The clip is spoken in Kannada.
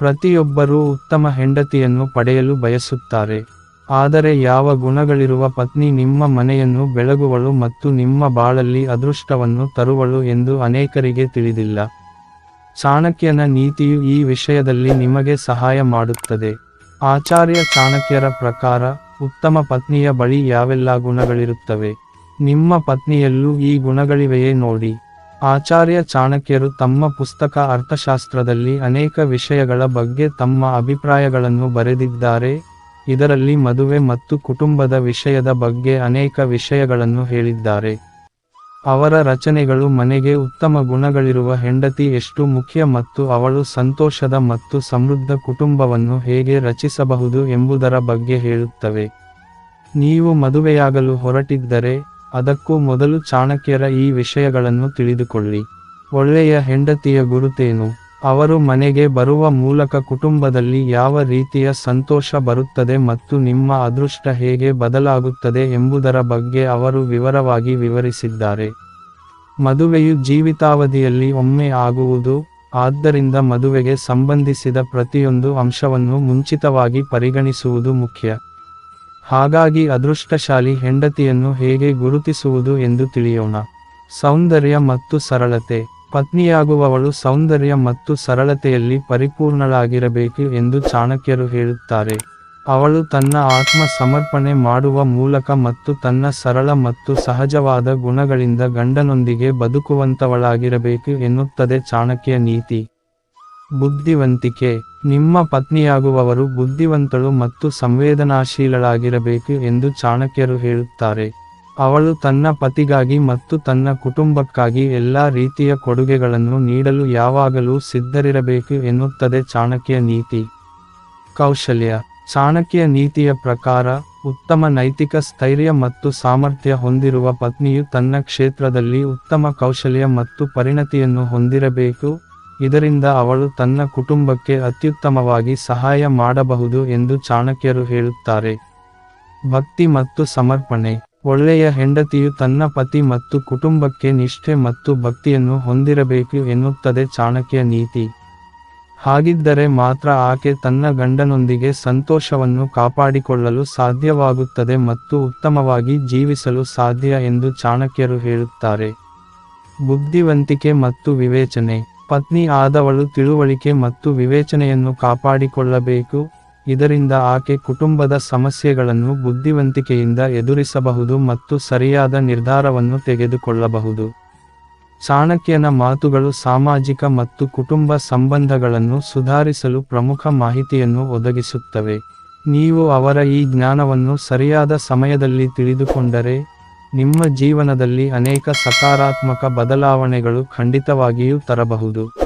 ಪ್ರತಿಯೊಬ್ಬರೂ ಉತ್ತಮ ಹೆಂಡತಿಯನ್ನು ಪಡೆಯಲು ಬಯಸುತ್ತಾರೆ. ಆದರೆ ಯಾವ ಗುಣಗಳಿರುವ ಪತ್ನಿ ನಿಮ್ಮ ಮನೆಯನ್ನು ಬೆಳಗುವಳು ಮತ್ತು ನಿಮ್ಮ ಬಾಳಲ್ಲಿ ಅದೃಷ್ಟವನ್ನು ತರುವಳು ಎಂದು ಅನೇಕರಿಗೆ ತಿಳಿದಿಲ್ಲ. ಚಾಣಕ್ಯನ ನೀತಿಯು ಈ ವಿಷಯದಲ್ಲಿ ನಿಮಗೆ ಸಹಾಯ ಮಾಡುತ್ತದೆ. ಆಚಾರ್ಯ ಚಾಣಕ್ಯರ ಪ್ರಕಾರ, ಉತ್ತಮ ಪತ್ನಿಯ ಬಳಿ ಯಾವೆಲ್ಲ ಗುಣಗಳಿರುತ್ತವೆ? ನಿಮ್ಮ ಪತ್ನಿಯಲ್ಲೂ ಈ ಗುಣಗಳಿವೆಯೇ ನೋಡಿ. ಆಚಾರ್ಯ ಚಾಣಕ್ಯರು ತಮ್ಮ ಪುಸ್ತಕ ಅರ್ಥಶಾಸ್ತ್ರದಲ್ಲಿ ಅನೇಕ ವಿಷಯಗಳ ಬಗ್ಗೆ ತಮ್ಮ ಅಭಿಪ್ರಾಯಗಳನ್ನು ಬರೆದಿದ್ದಾರೆ. ಇದರಲ್ಲಿ ಮದುವೆ ಮತ್ತು ಕುಟುಂಬದ ವಿಷಯದ ಬಗ್ಗೆ ಅನೇಕ ವಿಷಯಗಳನ್ನು ಹೇಳಿದ್ದಾರೆ. ಅವರ ರಚನೆಗಳು ಮನೆಗೆ ಉತ್ತಮ ಗುಣಗಳಿರುವ ಹೆಂಡತಿ ಎಷ್ಟು ಮುಖ್ಯ ಮತ್ತು ಅವಳು ಸಂತೋಷದ ಮತ್ತು ಸಮೃದ್ಧ ಕುಟುಂಬವನ್ನು ಹೇಗೆ ರಚಿಸಬಹುದು ಎಂಬುದರ ಬಗ್ಗೆ ಹೇಳುತ್ತವೆ. ನೀವು ಮದುವೆಯಾಗಲು ಹೊರಟಿದ್ದರೆ, ಅದಕ್ಕೂ ಮೊದಲು ಚಾಣಕ್ಯರ ಈ ವಿಷಯಗಳನ್ನು ತಿಳಿದುಕೊಳ್ಳಿ. ಒಳ್ಳೆಯ ಹೆಂಡತಿಯ ಗುರುತೇನು? ಅವರು ಮನೆಗೆ ಬರುವ ಮೂಲಕ ಕುಟುಂಬದಲ್ಲಿ ಯಾವ ರೀತಿಯ ಸಂತೋಷ ಬರುತ್ತದೆ ಮತ್ತು ನಿಮ್ಮ ಅದೃಷ್ಟ ಹೇಗೆ ಬದಲಾಗುತ್ತದೆ ಎಂಬುದರ ಬಗ್ಗೆ ಅವರು ವಿವರವಾಗಿ ವಿವರಿಸಿದ್ದಾರೆ. ಮದುವೆಯು ಜೀವಿತಾವಧಿಯಲ್ಲಿ ಒಮ್ಮೆ ಆಗುವುದು, ಆದ್ದರಿಂದ ಮದುವೆಗೆ ಸಂಬಂಧಿಸಿದ ಪ್ರತಿಯೊಂದು ಅಂಶವನ್ನು ಮುಂಚಿತವಾಗಿ ಪರಿಗಣಿಸುವುದು ಮುಖ್ಯ. ಹಾಗಾಗಿ ಅದೃಷ್ಟಶಾಲಿ ಹೆಂಡತಿಯನ್ನು ಹೇಗೆ ಗುರುತಿಸುವುದು ಎಂದು ತಿಳಿಯೋಣ. ಸೌಂದರ್ಯ ಮತ್ತು ಸರಳತೆ. ಪತ್ನಿಯಾಗುವವಳು ಸೌಂದರ್ಯ ಮತ್ತು ಸರಳತೆಯಲ್ಲಿ ಪರಿಪೂರ್ಣಳಾಗಿರಬೇಕು ಎಂದು ಚಾಣಕ್ಯರು ಹೇಳುತ್ತಾರೆ. ಅವಳು ತನ್ನ ಆತ್ಮ ಸಮರ್ಪಣೆ ಮಾಡುವ ಮೂಲಕ ಮತ್ತು ತನ್ನ ಸರಳ ಮತ್ತು ಸಹಜವಾದ ಗುಣಗಳಿಂದ ಗಂಡನೊಂದಿಗೆ ಬದುಕುವಂತವಳಾಗಿರಬೇಕು ಎನ್ನುತ್ತದೆ ಚಾಣಕ್ಯ ನೀತಿ. ಬುದ್ಧಿವಂತಿಕೆ. ನಿಮ್ಮ ಪತ್ನಿಯಾಗುವವರು ಬುದ್ಧಿವಂತಳು ಮತ್ತು ಸಂವೇದನಾಶೀಲಳಾಗಿರಬೇಕು ಎಂದು ಚಾಣಕ್ಯರು ಹೇಳುತ್ತಾರೆ. ಅವಳು ತನ್ನ ಪತಿಗಾಗಿ ಮತ್ತು ತನ್ನ ಕುಟುಂಬಕ್ಕಾಗಿ ಎಲ್ಲಾ ರೀತಿಯ ಕೊಡುಗೆಗಳನ್ನು ನೀಡಲು ಯಾವಾಗಲೂ ಸಿದ್ಧರಿರಬೇಕು ಎನ್ನುತ್ತದೆ ಚಾಣಕ್ಯ ನೀತಿ. ಕೌಶಲ್ಯ. ಚಾಣಕ್ಯ ನೀತಿಯ ಪ್ರಕಾರ, ಉತ್ತಮ ನೈತಿಕ ಸ್ಥೈರ್ಯ ಮತ್ತು ಸಾಮರ್ಥ್ಯ ಹೊಂದಿರುವ ಪತ್ನಿಯು ತನ್ನ ಕ್ಷೇತ್ರದಲ್ಲಿ ಉತ್ತಮ ಕೌಶಲ್ಯ ಮತ್ತು ಪರಿಣತಿಯನ್ನು ಹೊಂದಿರಬೇಕು. ಇದರಿಂದ ಅವಳು ತನ್ನ ಕುಟುಂಬಕ್ಕೆ ಅತ್ಯುತ್ತಮವಾಗಿ ಸಹಾಯ ಮಾಡಬಹುದು ಎಂದು ಚಾಣಕ್ಯರು ಹೇಳುತ್ತಾರೆ. ಭಕ್ತಿ ಮತ್ತು ಸಮರ್ಪಣೆ. ಒಳ್ಳೆಯ ಹೆಂಡತಿಯು ತನ್ನ ಪತಿ ಮತ್ತು ಕುಟುಂಬಕ್ಕೆ ನಿಷ್ಠೆ ಮತ್ತು ಭಕ್ತಿಯನ್ನು ಹೊಂದಿರಬೇಕು ಎನ್ನುತ್ತದೆ ಚಾಣಕ್ಯ ನೀತಿ. ಹಾಗಿದ್ದರೆ ಮಾತ್ರ ಆಕೆ ತನ್ನ ಗಂಡನೊಂದಿಗೆ ಸಂತೋಷವನ್ನು ಕಾಪಾಡಿಕೊಳ್ಳಲು ಸಾಧ್ಯವಾಗುತ್ತದೆ ಮತ್ತು ಉತ್ತಮವಾಗಿ ಜೀವಿಸಲು ಸಾಧ್ಯ ಎಂದು ಚಾಣಕ್ಯರು ಹೇಳುತ್ತಾರೆ. ಬುದ್ಧಿವಂತಿಕೆ ಮತ್ತು ವಿವೇಚನೆ. ಪತ್ನಿ ಆದವಳು ತಿಳುವಳಿಕೆ ಮತ್ತು ವಿವೇಚನೆಯನ್ನು ಕಾಪಾಡಿಕೊಳ್ಳಬೇಕು. ಇದರಿಂದ ಆಕೆ ಕುಟುಂಬದ ಸಮಸ್ಯೆಗಳನ್ನು ಬುದ್ಧಿವಂತಿಕೆಯಿಂದ ಎದುರಿಸಬಹುದು ಮತ್ತು ಸರಿಯಾದ ನಿರ್ಧಾರವನ್ನು ತೆಗೆದುಕೊಳ್ಳಬಹುದು. ಚಾಣಕ್ಯನ ಮಾತುಗಳು ಸಾಮಾಜಿಕ ಮತ್ತು ಕುಟುಂಬ ಸಂಬಂಧಗಳನ್ನು ಸುಧಾರಿಸಲು ಪ್ರಮುಖ ಮಾಹಿತಿಯನ್ನು ಒದಗಿಸುತ್ತವೆ. ನೀವು ಅವರ ಈ ಜ್ಞಾನವನ್ನು ಸರಿಯಾದ ಸಮಯದಲ್ಲಿ ತಿಳಿದುಕೊಂಡರೆ, ನಿಮ್ಮ ಜೀವನದಲ್ಲಿ ಅನೇಕ ಸಕಾರಾತ್ಮಕ ಬದಲಾವಣೆಗಳು ಖಂಡಿತವಾಗಿಯೂ ತರಬಹುದು.